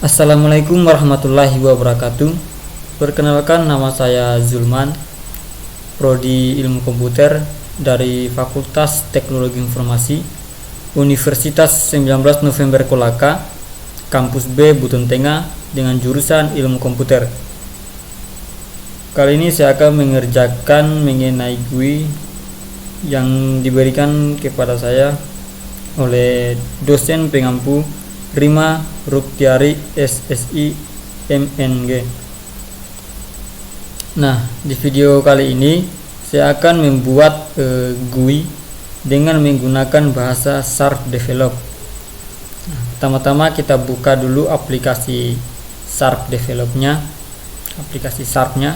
Assalamualaikum warahmatullahi wabarakatuh. Perkenalkan, nama saya Zulman, Prodi Ilmu Komputer dari Fakultas Teknologi Informasi Universitas 19 November Kolaka, Kampus B Buton Tengah, dengan jurusan Ilmu Komputer. Kali ini saya akan mengerjakan mengenai GUI yang diberikan kepada saya oleh dosen pengampu Rima Ruktiari SSI MNG. Nah, di video kali ini saya akan membuat GUI dengan menggunakan bahasa Sharp Develop. Nah, pertama-tama kita buka dulu aplikasi Sharp Developnya, aplikasi Sharpnya.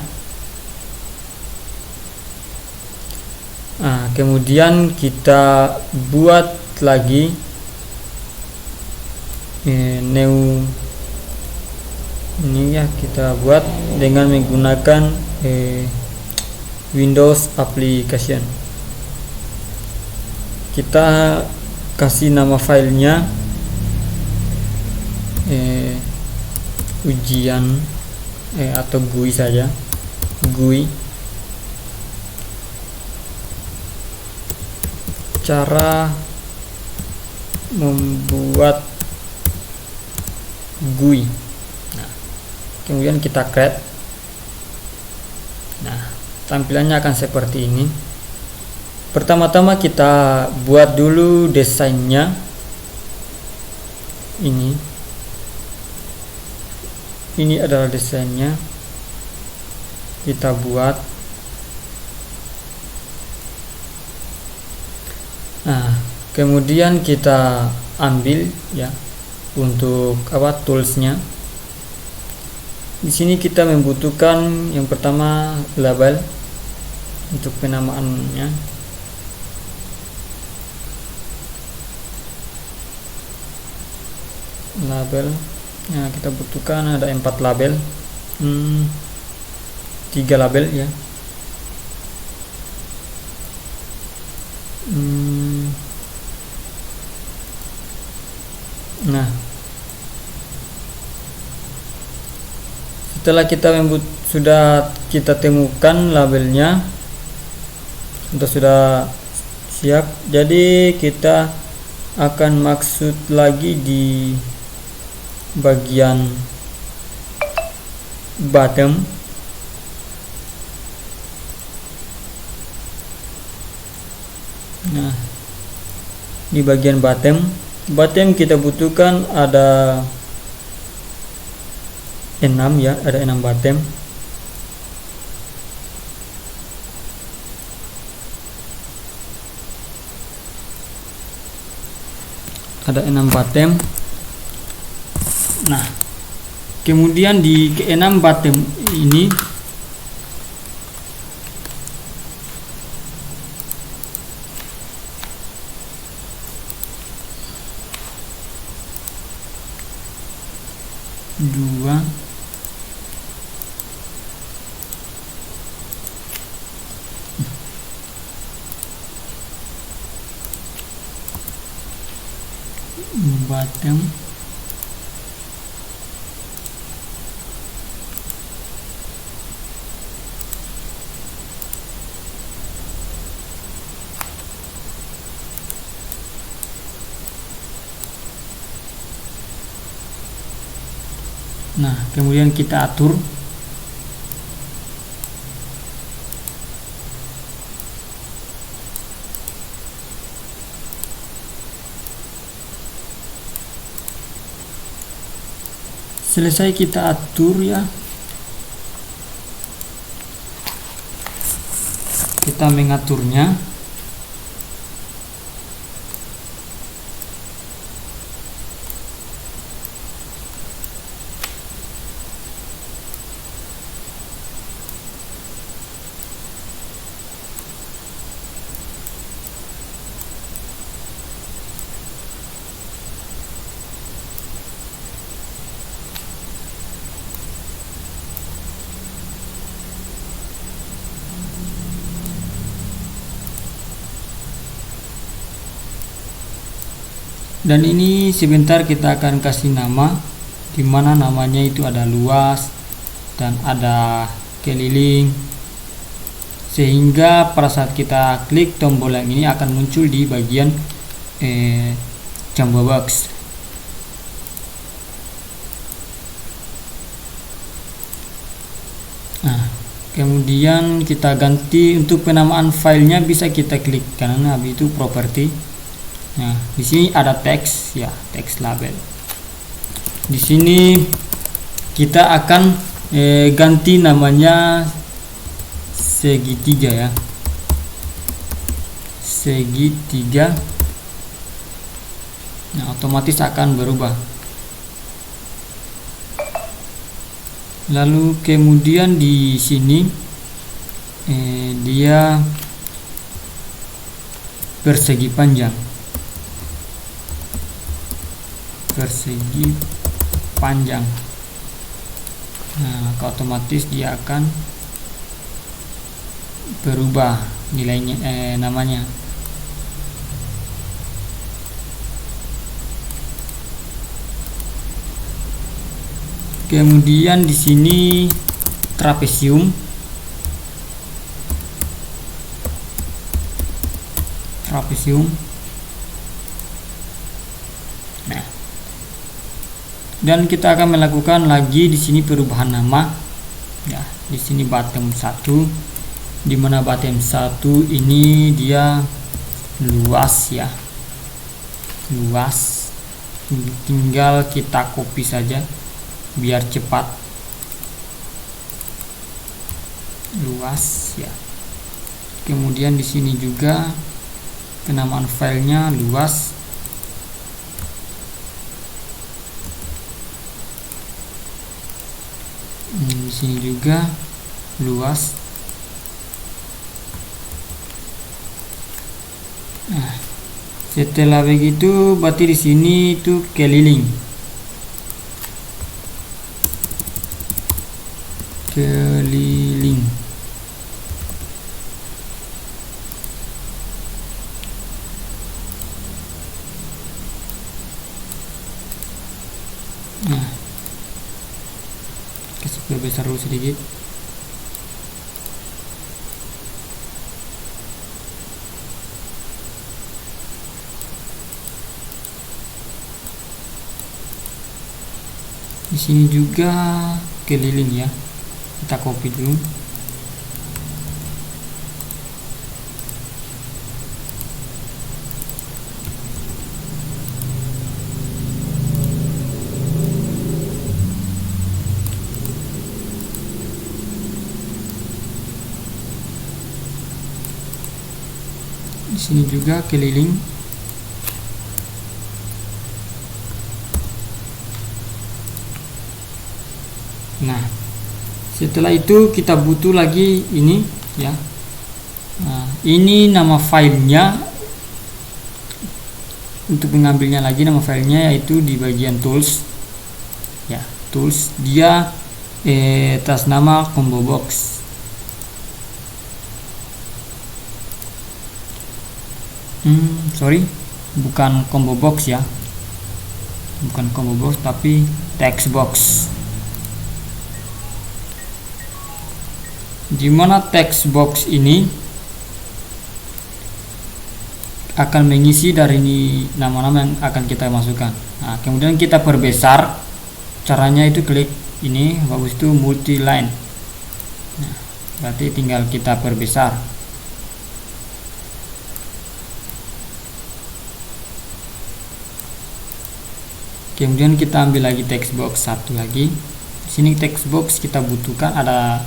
Nah, kemudian kita buat lagi new ini ya, kita buat dengan menggunakan Windows application. Kita kasih nama filenya ujian atau GUI saja, GUI. Cara membuat GUI. Nah, kemudian kita create. Nah, tampilannya akan seperti ini. Pertama-tama kita buat dulu desainnya. Ini adalah desainnya. Kita buat. Nah, kemudian kita ambil ya untuk toolsnya. Di sini kita membutuhkan yang pertama label untuk penamaannya. Label. Nah, kita butuhkan ada 4 label. 3 label ya. Nah, setelah sudah kita temukan labelnya, sudah siap. Jadi kita akan maksud lagi di bagian bottom. Nah, di bagian bottom kita butuhkan ada 6 ya, ada 6 bottom. Ada 6 bottom. Nah, kemudian di ke-6 bottom ini dua bottom. Nah, kemudian kita atur. Selesai kita atur ya. Kita mengaturnya. Dan ini sebentar kita akan kasih nama dimana namanya itu ada luas dan ada keliling, sehingga pada saat kita klik tombol yang ini akan muncul di bagian jumbo box. Nah, kemudian kita ganti untuk penamaan filenya, bisa kita klik kanan habis itu properti. Nah, di sini ada teks ya, teks label. Di sini kita akan ganti namanya segitiga ya, segitiga. Nah, otomatis akan berubah. Lalu kemudian di sini dia persegi panjang, persegi panjang. Nah, otomatis dia akan berubah nilainya, namanya. Kemudian di sini trapesium, Nah, dan kita akan melakukan lagi di sini perubahan nama. Ya, di sini bottom 1, di mana bottom 1 ini dia luas ya, luas. Tinggal kita copy saja biar cepat. Luas ya. Kemudian di sini juga penamaan filenya luas. Di sini juga luas. Nah, setelah begitu berarti di sini itu keliling. Nah, kasih perbesar dulu sedikit. Di sini juga keliling ya. Kita copy dulu. Di sini juga keliling. Nah, setelah itu kita butuh lagi ini ya. Nah, ini nama filenya. Untuk mengambilnya lagi nama filenya yaitu di bagian tools ya, tools. Dia atas nama combo box. Sorry, bukan combo box ya, bukan combo box tapi text box. Dimana text box ini akan mengisi dari nama-nama yang akan kita masukkan. Nah, kemudian kita perbesar. Caranya itu klik ini, habis itu multi line. Nah, berarti tinggal kita perbesar. Kemudian kita ambil lagi text box satu lagi. Di sini text box kita butuhkan ada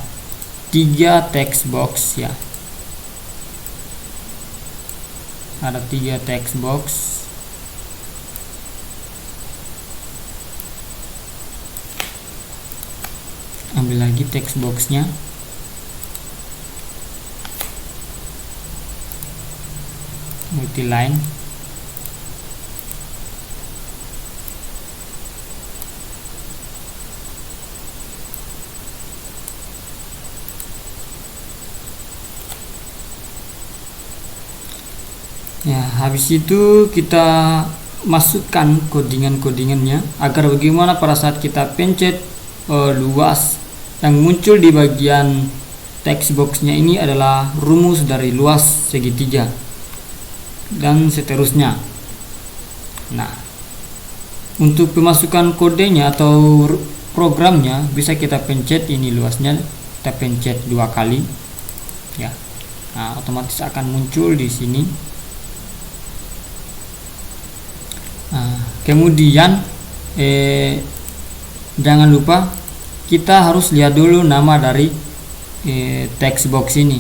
3 text box ya. Ada 3 text box. Ambil lagi text boxnya. Multi line. Ya, habis itu kita masukkan codingan-codingannya agar bagaimana pada saat kita pencet luas, yang muncul di bagian text boxnya ini adalah rumus dari luas segitiga dan seterusnya. Nah, untuk pemasukan kodenya atau programnya bisa kita pencet ini luasnya, kita pencet 2 kali ya. Nah, otomatis akan muncul di sini. Nah, kemudian jangan lupa kita harus lihat dulu nama dari text box ini.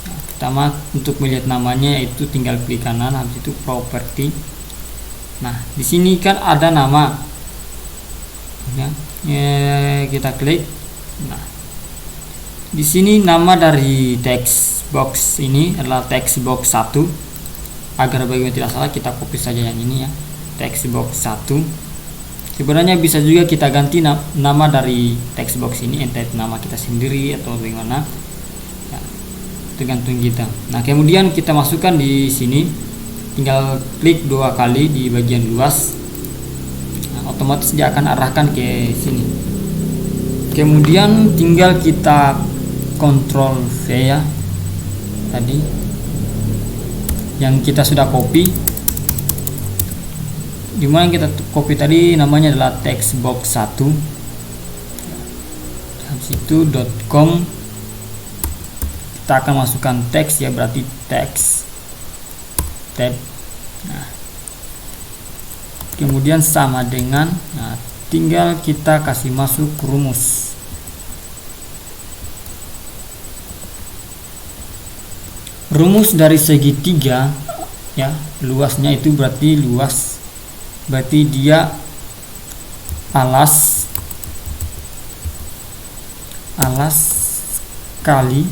Nah, pertama untuk melihat namanya itu tinggal klik kanan, habis itu properti. Nah, di sini kan ada nama ya, kita klik. Nah, di sini nama dari text box ini adalah text box 1. Agar bagaimana tidak salah, kita copy saja yang ini ya, text box 1. Sebenarnya bisa juga kita ganti nama dari text box ini, entah itu nama kita sendiri atau bagaimana ya, tergantung kita. Nah, kemudian kita masukkan di sini, tinggal klik 2 kali di bagian luas. Nah, otomatis dia akan arahkan ke sini. Kemudian tinggal kita Ctrl V ya, tadi yang kita sudah copy. Dimana kita copy tadi namanya adalah text box 1. Habis itu .com, kita akan masukkan teks ya, berarti teks tab. Nah, kemudian sama dengan, nah, tinggal kita kasih masuk rumus. Rumus dari segitiga ya, luasnya itu berarti luas, berarti dia alas kali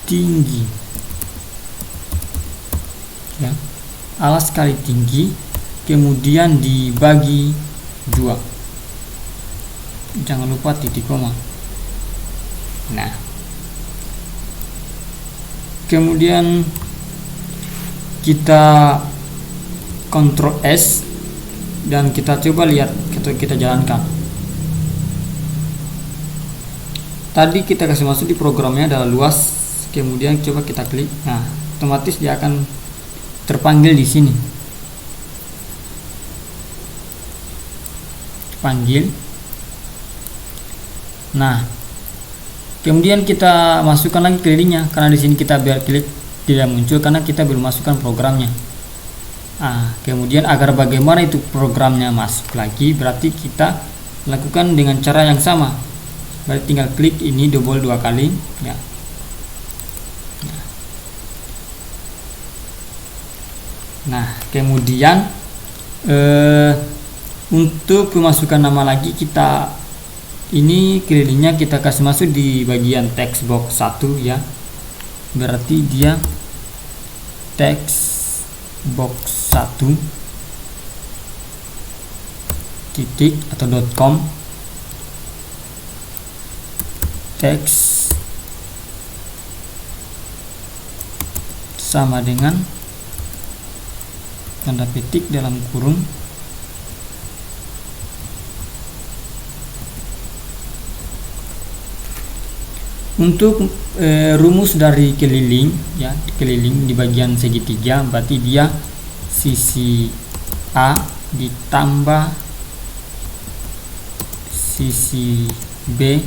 tinggi ya, alas kali tinggi, kemudian dibagi 2, jangan lupa titik koma. Nah, kemudian kita Ctrl S dan kita coba lihat atau kita jalankan. Tadi kita kasih masuk di programnya adalah luas, kemudian coba kita klik. Nah, otomatis dia akan terpanggil di sini. Panggil. Nah, kemudian kita masukkan lagi kelilingnya, karena di sini kita biar klik tidak muncul karena kita belum masukkan programnya. Nah, kemudian agar bagaimana itu programnya masuk lagi, berarti kita lakukan dengan cara yang sama. Berarti tinggal klik ini double 2 kali ya. Nah, kemudian untuk pemasukan nama lagi, kita ini kelilingnya kita kasih masuk di bagian text box 1 ya. Berarti dia text box 1 titik atau .com teks sama dengan tanda petik dalam kurung untuk rumus dari keliling ya, keliling di bagian segitiga, berarti dia sisi A ditambah sisi B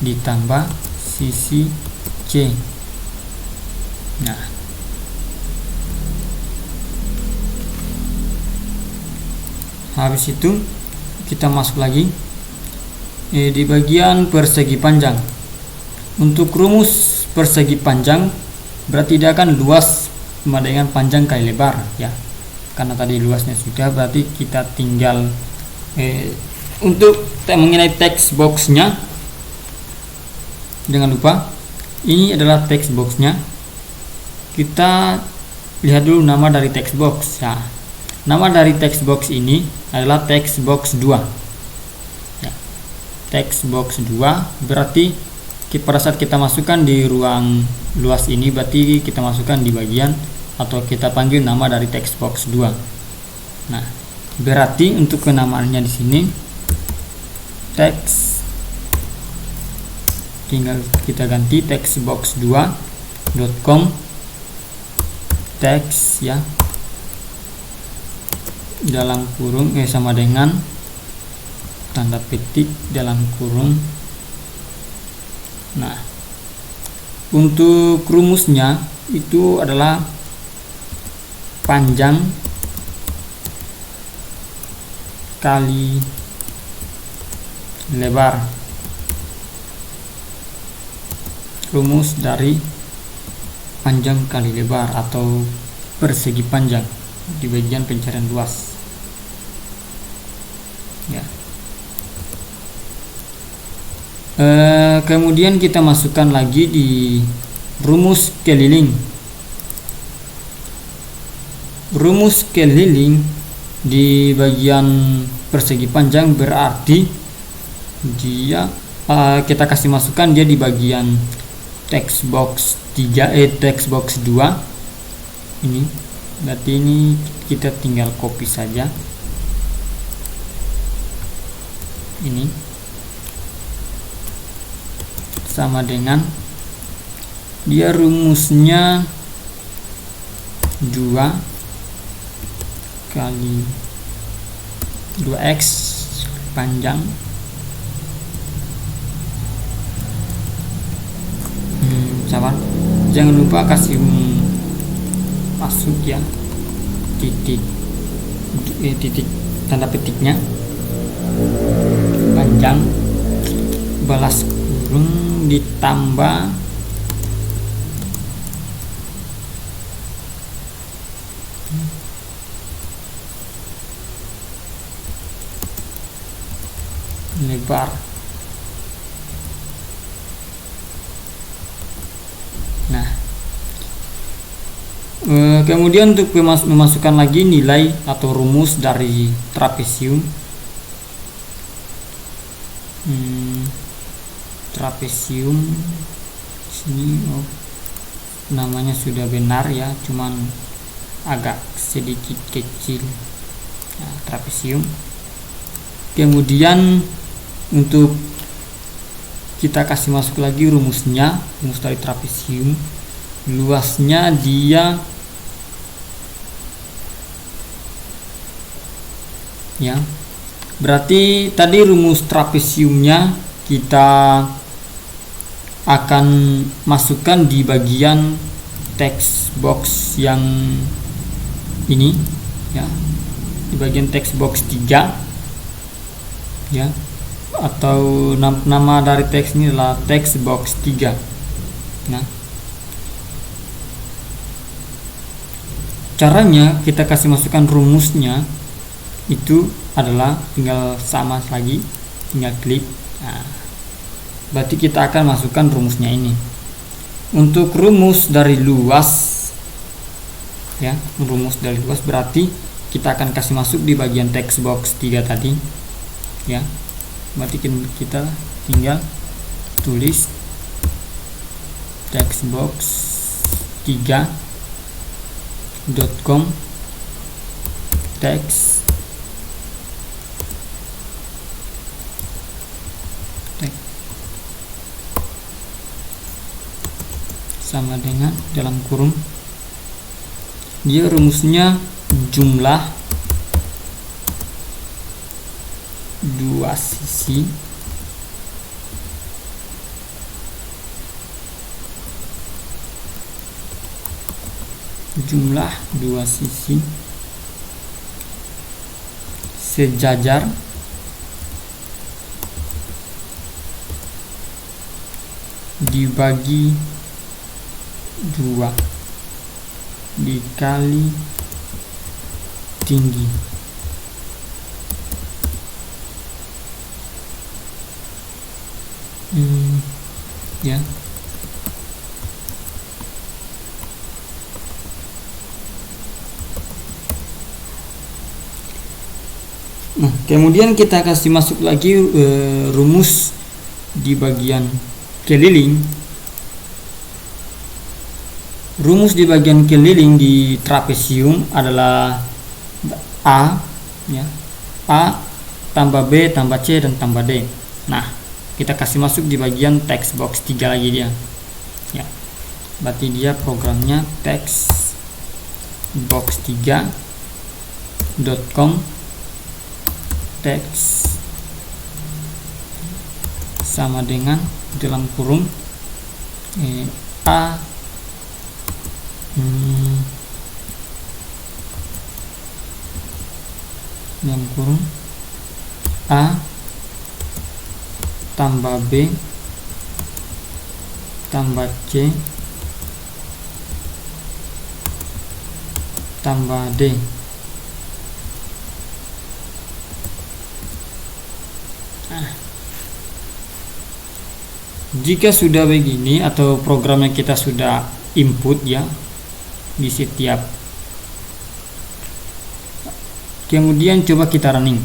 ditambah sisi C. Nah, habis itu kita masuk lagi di bagian persegi panjang. Untuk rumus persegi panjang berarti dia akan luas sama dengan panjang kali lebar ya, karena tadi luasnya sudah, berarti kita tinggal untuk mengenai text boxnya, jangan lupa ini adalah text boxnya. Kita lihat dulu nama dari text box ya. Nama dari text box ini adalah text box 2 ya. Text box 2 berarti pada saat kita masukkan di ruang luas ini, berarti kita masukkan di bagian atau kita panggil nama dari text box 2. Nah, berarti untuk penamaannya di sini text, tinggal kita ganti textbox2.com text ya, dalam kurung sama dengan tanda petik dalam kurung. Nah, untuk rumusnya itu adalah panjang kali lebar. Rumus dari panjang kali lebar atau persegi panjang di bagian pencarian luas ya. Kemudian kita masukkan lagi di rumus keliling. Rumus keliling di bagian persegi panjang berarti dia kita kasih masukkan dia di bagian text box 3 text box 2 ini. Berarti ini kita tinggal copy saja ini, sama dengan dia rumusnya 2 kali 2x panjang sabar, jangan lupa kasih masuk ya titik tanda petiknya, panjang balas kurung ditambah lebar. Nah, kemudian untuk memasukkan lagi nilai atau rumus dari trapesium. Trapesium sini namanya sudah benar ya, cuman agak sedikit kecil. Nah, trapesium. Kemudian untuk kita kasih masuk lagi rumusnya, rumus dari trapesium. Luasnya dia ya, berarti tadi rumus trapesiumnya kita akan masukkan di bagian text box yang ini ya, di bagian text box 3 ya, atau nama dari teks ini adalah text box 3. Nah, caranya kita kasih masukkan rumusnya itu adalah tinggal sama lagi, tinggal klik. Nah, berarti kita akan masukkan rumusnya ini. Untuk rumus dari luas ya, rumus dari luas berarti kita akan kasih masuk di bagian text box 3 tadi ya. Berarti kita tinggal tulis textbox 3.com text sama dengan dalam kurung dia rumusnya jumlah dua sisi sejajar dibagi 2 dikali tinggi. Ya. Nah, kemudian kita kasih masuk lagi rumus di bagian keliling. Rumus di bagian keliling di trapesium adalah A, ya, A tambah B tambah C dan tambah D. Nah, kita kasih masuk di bagian text box 3 lagi dia, ya. Berarti dia programnya text box 3.com text sama dengan dalam kurung A dalam kurung A tambah B tambah C tambah D. Jika sudah begini atau programnya kita sudah input, ya, di setiap, kemudian coba kita running.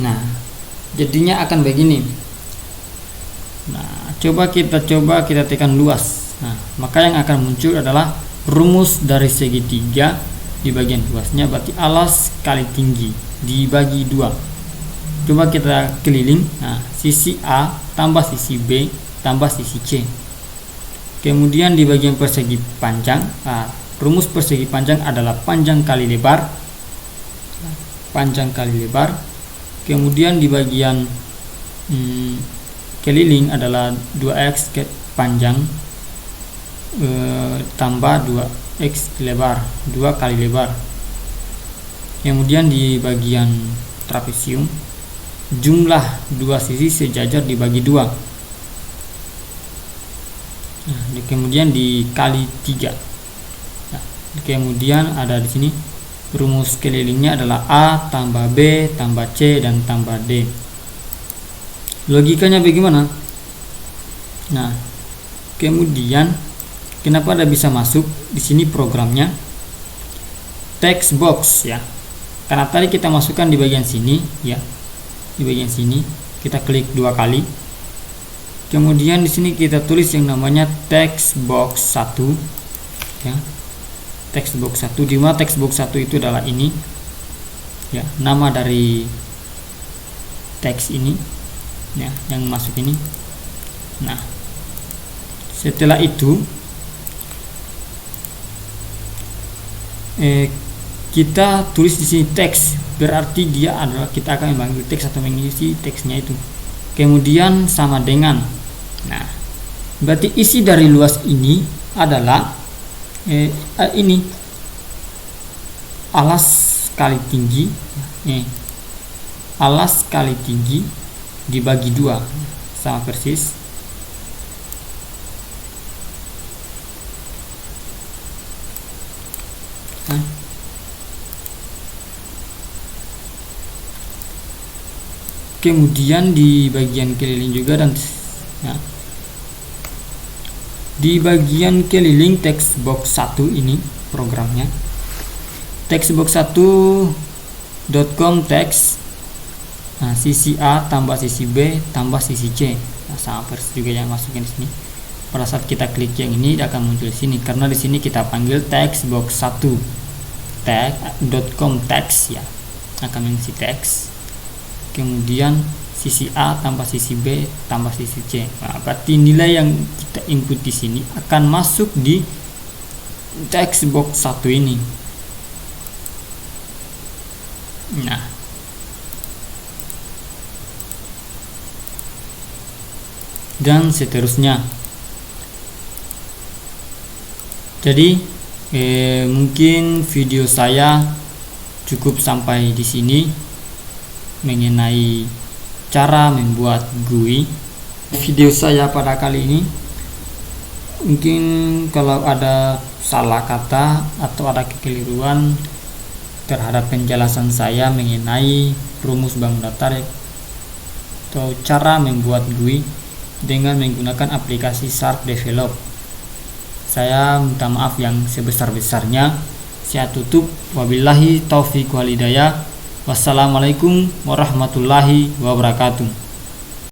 Nah, jadinya akan begini. Nah, coba kita tekan luas. Nah, maka yang akan muncul adalah rumus dari segitiga di bagian luasnya, berarti alas kali tinggi dibagi 2. Coba kita keliling. Nah, sisi A tambah sisi B tambah sisi C. Kemudian di bagian persegi panjang, rumus persegi panjang adalah panjang kali lebar. Panjang kali lebar. Kemudian di bagian keliling adalah 2x panjang tambah 2x lebar, 2 kali lebar. Kemudian di bagian trapesium, jumlah dua sisi sejajar dibagi 2. Nah, kemudian dikali 3. Nah, kemudian ada di sini rumus kelilingnya adalah A tambah B tambah C dan tambah D. Logikanya bagaimana? Nah, kemudian kenapa ada bisa masuk di sini programnya text box, ya? Karena tadi kita masukkan di bagian sini, ya. Di bagian sini kita klik 2 kali. Kemudian di sini kita tulis yang namanya text box 1, ya. Text box 1, di mana text box 1 itu adalah ini, ya, nama dari teks ini, ya, yang masuk ini. Nah, setelah itu kita tulis di sini teks, berarti dia adalah kita akan memanggil teks atau mengisi teksnya itu. Kemudian sama dengan, nah, berarti isi dari luas ini adalah ini alas kali tinggi, alas kali tinggi dibagi 2, sama persis. Kemudian di bagian keliling juga, dan ya, di bagian keliling text box 1 ini programnya textbox 1.com text, nah, sisi A tambah sisi B tambah sisi C. Nah, sama persis juga yang masukin di sini. Pada saat kita klik yang ini, dia akan muncul di sini karena di sini kita panggil textbox 1.com text, ya, akan mengisi teks. Kemudian sisi A tambah sisi B tambah sisi C. Nah, berarti nilai yang kita input di sini akan masuk di text box 1 ini. Nah, dan seterusnya. Jadi mungkin video saya cukup sampai di sini mengenai cara membuat GUI. Video saya pada kali ini, mungkin kalau ada salah kata atau ada kekeliruan terhadap penjelasan saya mengenai rumus bangun datar atau cara membuat GUI dengan menggunakan aplikasi Shark Develop, saya minta maaf yang sebesar-besarnya. Saya tutup, wabillahi taufiq wal hidayah. Wassalamualaikum warahmatullahi wabarakatuh.